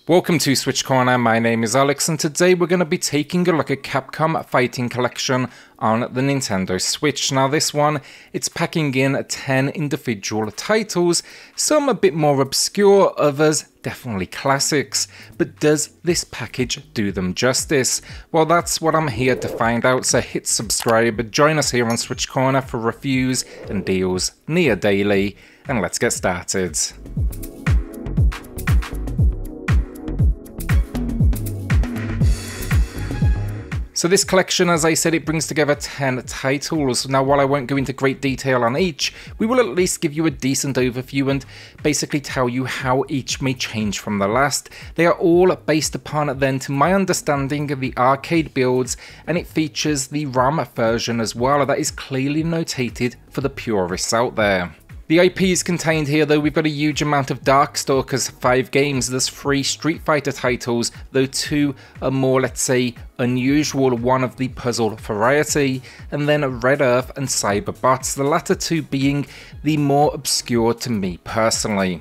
Welcome to SwitchCorner, my name is Alex and today we're going to be taking a look at Capcom Fighting Collection on the Nintendo Switch. Now this one, it's packing in 10 individual titles, some a bit more obscure, others definitely classics. But does this package do them justice? Well, that's what I'm here to find out, so hit subscribe, join us here on SwitchCorner for reviews and deals near daily, and let's get started. So this collection, as I said, it brings together 10 titles. Now, while I won't go into great detail on each, we will at least give you a decent overview and basically tell you how each may change from the last. They are all based upon, then, to my understanding, the arcade builds, and it features the RAM version as well. That is clearly notated for the purists out there. The IP is contained here, though. We've got a huge amount of Darkstalkers, 5 games, there's 3 Street Fighter titles, though 2 are more, let's say, unusual, one of the puzzle variety, and then Red Earth and Cyberbots, the latter 2 being the more obscure to me personally.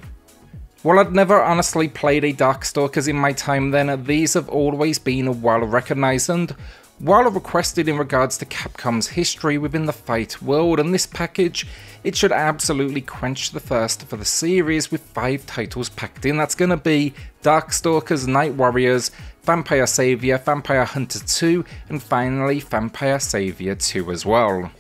While I'd never honestly played a Darkstalkers in my time then, these have always been well recognised and while requested in regards to Capcom's history within the fight world, and this package, it should absolutely quench the thirst for the series with 5 titles packed in. That's going to be Darkstalkers, Night Warriors, Vampire Savior, Vampire Hunter 2, and finally Vampire Savior 2 as well.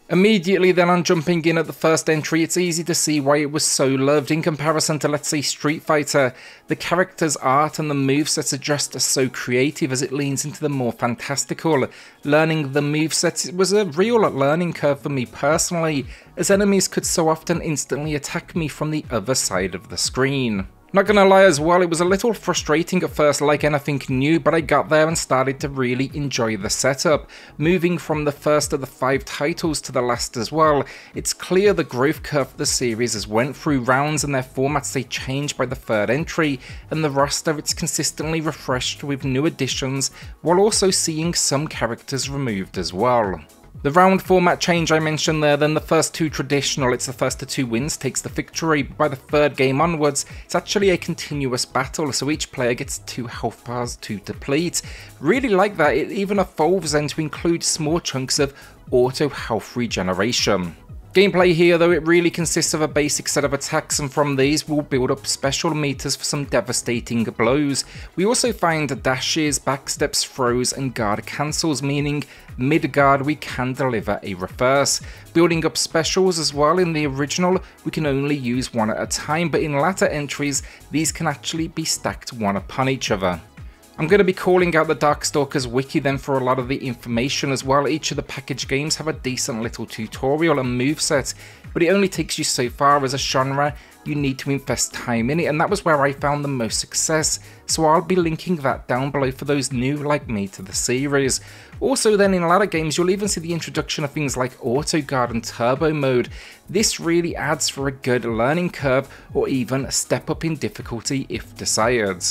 Immediately then on jumping in at the first entry, it's easy to see why it was so loved in comparison to, let's say, Street Fighter. The character's art and the movesets are just so creative as it leans into the more fantastical. Learning the movesets, it was a real learning curve for me personally, as enemies could so often instantly attack me from the other side of the screen. Not gonna lie as well, it was a little frustrating at first like anything new, but I got there and started to really enjoy the setup. Moving from the first of the 5 titles to the last as well, it's clear the growth curve the series has went through. Rounds and their formats, they changed by the 3rd entry, and the roster, it's consistently refreshed with new additions, while also seeing some characters removed as well. The round format change I mentioned there, then the first 2 traditional, it's the first to 2 wins takes the victory. By the 3rd game onwards, it's actually a continuous battle, so each player gets 2 health bars to deplete. Really like that, it even evolves then to include small chunks of auto health regeneration. Gameplay here, though, it really consists of a basic set of attacks, and from these we'll build up special meters for some devastating blows. We also find dashes, backsteps, throws and guard cancels, meaning mid-guard we can deliver a reverse. Building up specials as well, in the original we can only use 1 at a time, but in latter entries these can actually be stacked one upon each other. I'm going to be calling out the Darkstalkers wiki then for a lot of the information as well. Each of the package games have a decent little tutorial and moveset, but it only takes you so far. As a genre, you need to invest time in it, and that was where I found the most success, so I'll be linking that down below for those new like me to the series. Also then, in a lot of games you'll even see the introduction of things like auto guard and turbo mode. This really adds for a good learning curve, or even a step up in difficulty if desired.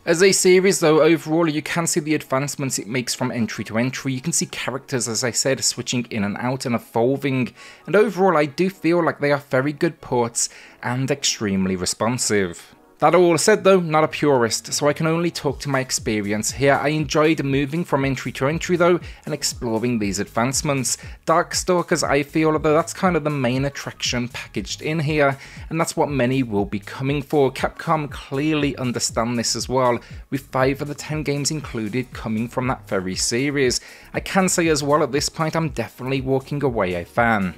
As a series though, overall you can see the advancements it makes from entry to entry. You can see characters, as I said, switching in and out and evolving, and overall I do feel like they are very good ports and extremely responsive. That all said though, not a purist, so I can only talk to my experience here. I enjoyed moving from entry to entry though, and exploring these advancements. Darkstalkers, I feel, though, that's kind of the main attraction packaged in here, and that's what many will be coming for. Capcom clearly understand this as well, with 5 of the 10 games included coming from that very series. I can say as well at this point I'm definitely walking away a fan.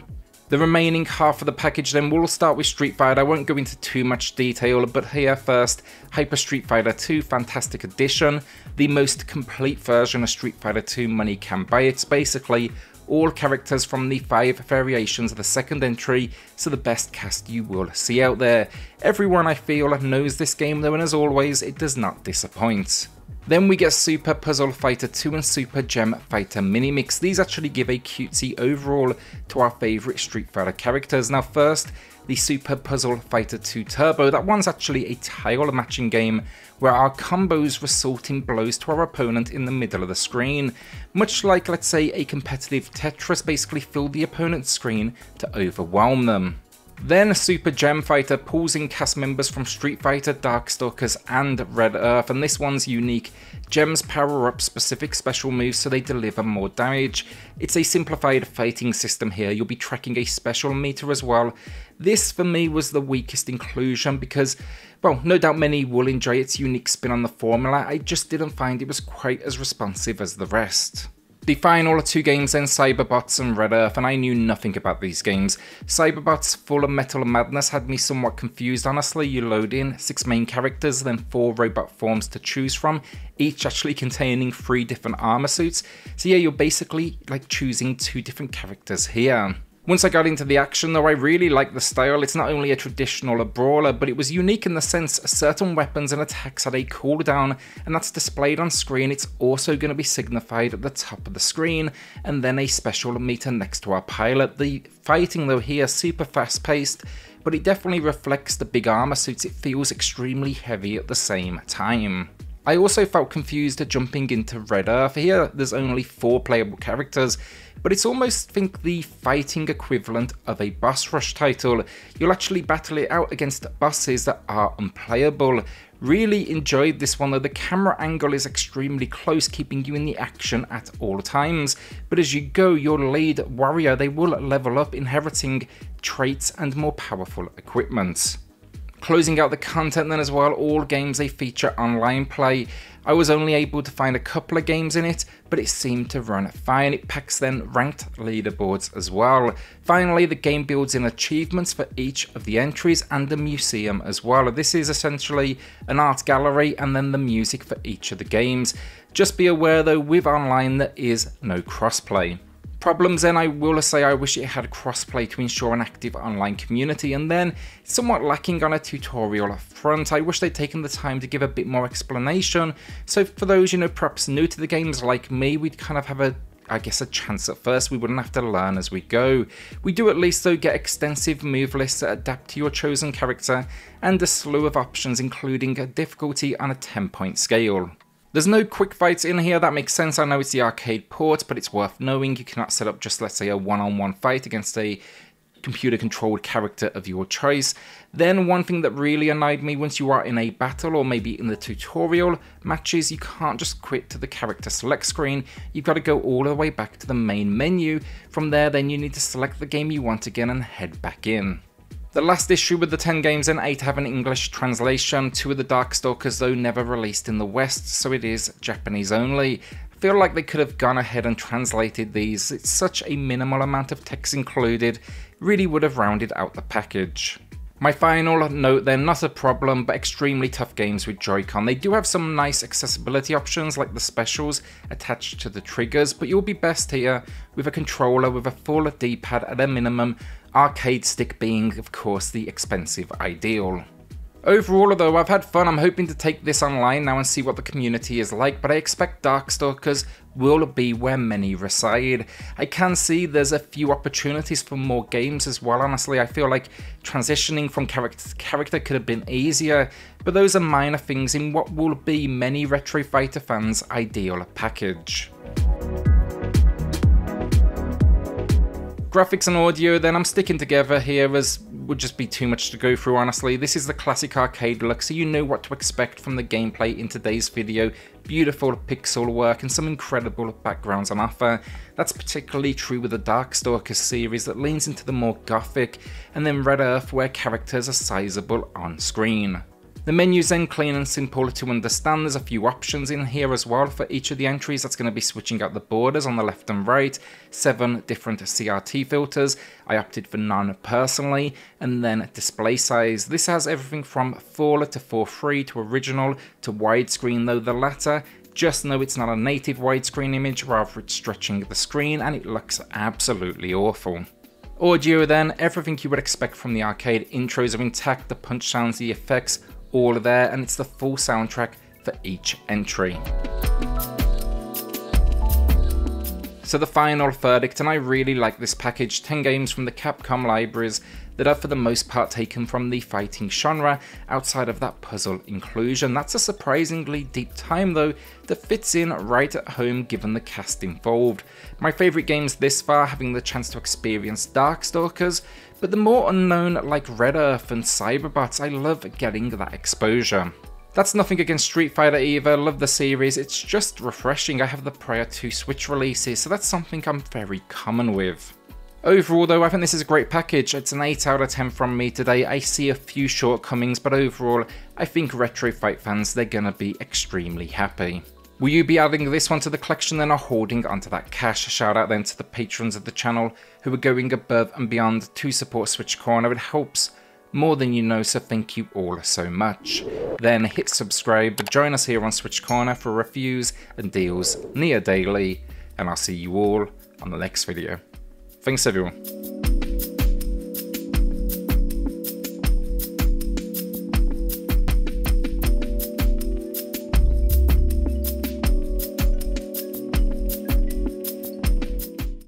The remaining half of the package then, we'll start with Street Fighter. I won't go into too much detail, but here first, Hyper Street Fighter 2 Fantastic Edition, the most complete version of Street Fighter 2 money can buy. It's basically all characters from the 5 variations of the 2nd entry, so the best cast you will see out there. Everyone I feel knows this game though, and as always, it does not disappoint. Then we get Super Puzzle Fighter 2 and Super Gem Fighter Mini Mix. These actually give a cutesy overall to our favourite Street Fighter characters. Now first, the Super Puzzle Fighter 2 Turbo. That one's actually a tile matching game where our combos result in blows to our opponent in the middle of the screen. Much like, let's say, a competitive Tetris, basically fill the opponent's screen to overwhelm them. Then Super Gem Fighter pulls in cast members from Street Fighter, Darkstalkers and Red Earth, and this one's unique. Gems power up specific special moves so they deliver more damage. It's a simplified fighting system here, you'll be tracking a special meter as well. This for me was the weakest inclusion because, well, no doubt many will enjoy its unique spin on the formula, I just didn't find it was quite as responsive as the rest. The final two games then, Cyberbots and Red Earth, and I knew nothing about these games. Cyberbots Full of Metal Madness had me somewhat confused honestly. You load in 6 main characters, then 4 robot forms to choose from, each actually containing 3 different armor suits. So yeah, you're basically like choosing 2 different characters here. Once I got into the action though, I really liked the style. It's not only a traditional brawler, but it was unique in the sense certain weapons and attacks had a cooldown, and that's displayed on screen. It's also going to be signified at the top of the screen, and then a special meter next to our pilot. The fighting though here, super fast paced, but it definitely reflects the big armor suits. It feels extremely heavy at the same time. I also felt confused jumping into Red Earth. Here there's only 4 playable characters, but it's almost, I think, the fighting equivalent of a boss rush title. You'll actually battle it out against bosses that are unplayable. Really enjoyed this one though. The camera angle is extremely close, keeping you in the action at all times. But as you go, your lead warrior, they will level up, inheriting traits and more powerful equipment. Closing out the content then as well, all games they feature online play. I was only able to find a couple of games in it, but it seemed to run fine. It packs then ranked leaderboards as well. Finally, the game builds in achievements for each of the entries and the museum as well. This is essentially an art gallery and then the music for each of the games. Just be aware though, with online there is no crossplay. Problems then, I will say I wish it had crossplay to ensure an active online community, and then it's somewhat lacking on a tutorial front. I wish they'd taken the time to give a bit more explanation, so for those, perhaps new to the games like me, we'd kind of have a chance at first. We wouldn't have to learn as we go. We do at least though get extensive move lists that adapt to your chosen character, and a slew of options including a difficulty on a 10-point scale. There's no quick fights in here, that makes sense. I know it's the arcade port, but it's worth knowing you cannot set up just, let's say, a one-on-one fight against a computer-controlled character of your choice. Then one thing that really annoyed me, once you are in a battle or maybe in the tutorial matches, you can't just quit to the character select screen. You've got to go all the way back to the main menu. From there, then you need to select the game you want again and head back in. The last issue with the 10 games and 8 have an English translation. 2 of the Darkstalkers though never released in the West, so it is Japanese only. I feel like they could have gone ahead and translated these. It's such a minimal amount of text included, really would have rounded out the package. My final note, they're not a problem, but extremely tough games with Joy-Con. They do have some nice accessibility options like the specials attached to the triggers, but you'll be best here with a controller with a full D-pad at a minimum, arcade stick being, of course, the expensive ideal. Overall though, I've had fun. I'm hoping to take this online now and see what the community is like, but I expect Darkstalkers will be where many reside. I can see there's a few opportunities for more games as well. Honestly, I feel like transitioning from character to character could have been easier, but those are minor things in what will be many Retro Fighter fans' ideal package. Graphics and audio then, I'm sticking together here as would just be too much to go through honestly. This is the classic arcade look, so you know what to expect from the gameplay in today's video. Beautiful pixel work and some incredible backgrounds on offer. That's particularly true with the Darkstalkers series that leans into the more gothic, and then Red Earth where characters are sizable on screen. The menu's then clean and simple to understand. There's a few options in here as well for each of the entries. That's going to be switching out the borders on the left and right, 7 different CRT filters. I opted for none personally, and then display size. This has everything from full to 4:3 to original to widescreen, though the latter, just know it's not a native widescreen image, rather it's stretching the screen and it looks absolutely awful. Audio then, everything you would expect from the arcade. Intros are intact, the punch sounds, the effects, all there, and it's the full soundtrack for each entry. So the final verdict, and I really like this package, 10 games from the Capcom libraries that are for the most part taken from the fighting genre outside of that puzzle inclusion. That's a surprisingly deep time though that fits in right at home given the cast involved. My favourite games this far having the chance to experience Darkstalkers, but the more unknown like Red Earth and Cyberbots, I love getting that exposure. That's nothing against Street Fighter either, love the series, it's just refreshing. I have the prior 2 Switch releases, so that's something I'm very common with. Overall though, I think this is a great package. It's an 8 out of 10 from me today. I see a few shortcomings, but overall, I think Retro Fight fans, they're gonna be extremely happy. Will you be adding this one to the collection then or holding onto that cash? Shout out then to the patrons of the channel who are going above and beyond to support SwitchCorner. It helps more than you know, so thank you all so much. Then hit subscribe, join us here on SwitchCorner for reviews and deals near daily, and I'll see you all on the next video. Thanks everyone.